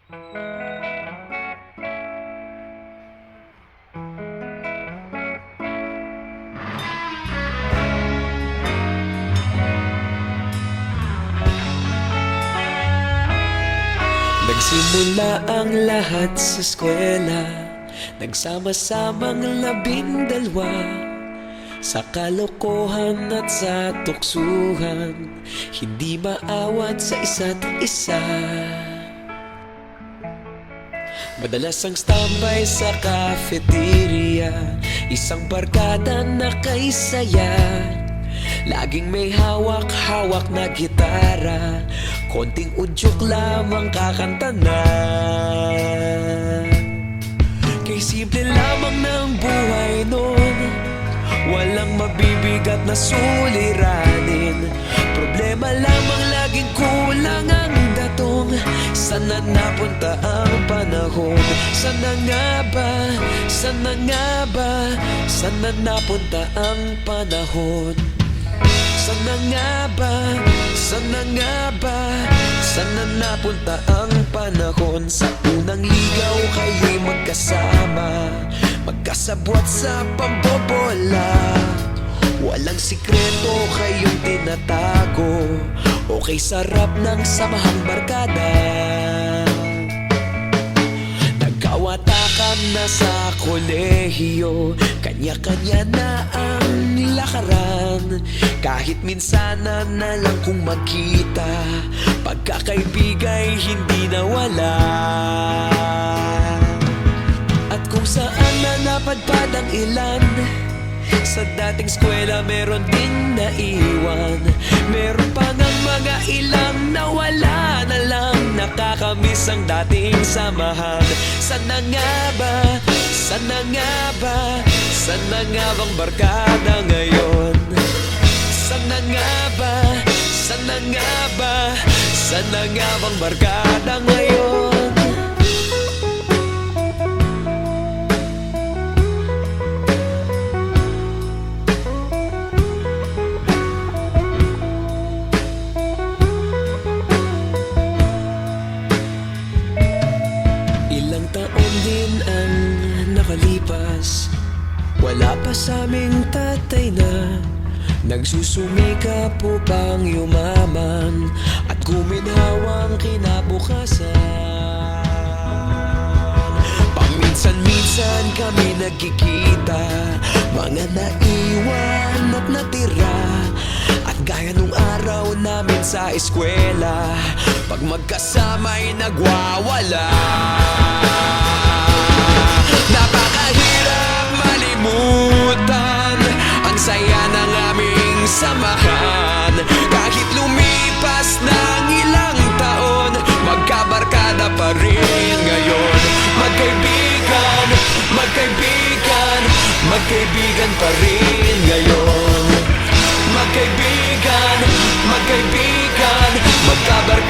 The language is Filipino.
Nagsimula ang lahat sa eskwela, nagsama-samang 12 sa kalokohan at sa tuksuhan, hindi maawat sa isa't isa. Madalas ang standby sa cafeteria, isang barkada na kay saya. Laging may hawak-hawak na gitara, konting udyok lamang kakanta na. Kay simple lamang ng buhay nun, walang mabibigat na suliranin. Problema lamang laging kulang ang datong. Sana napunta ang panahon? Sana nga ba? Sana nga ba? Sana napunta ang panahon? Sana nga ba? Sana nga ba? Sana napunta ang panahon? Sa unang ligaw kayo'y magkasama, magkasabwat sa pambobola. Walang sikreto kayong tinatago, okay sarap ng samahang barkada. Nagkawatakan na sa kolehiyo, kanya-kanya na ang lakaran. Kahit minsan na lang kung magkita, pagkakaibigay hindi nawala. At kung saan na napadpad ang ilan, sa dating eskwela meron din naiwan. Meron pa ngang mga ilang nawala na lang, nakakamiss ang dating samahan. Sana nga ba? Sana nga ba? Sana nga bang barkada ngayon? Sana nga ba? Sana nga ba? Sana nga bang barkada ngayon? Ilang taon din ang nakalipas, wala pa sa aming tatay na nagsusumikap upang yumaman at guminhawang kinabukasan. Paminsan-minsan kami nagkikita, mga naiwan at natira. At gaya nung araw namin sa eskwela, pag magkasama'y nagwawala. Napakahirap malimutan ang saya ng aming samahan. Kahit lumipas ng ilang taon, magkabarkada pa rin ngayon. Magkaibigan, magkaibigan, magkaibigan pa rin ngayon. Magkaibigan, magkaibigan, magkabarkada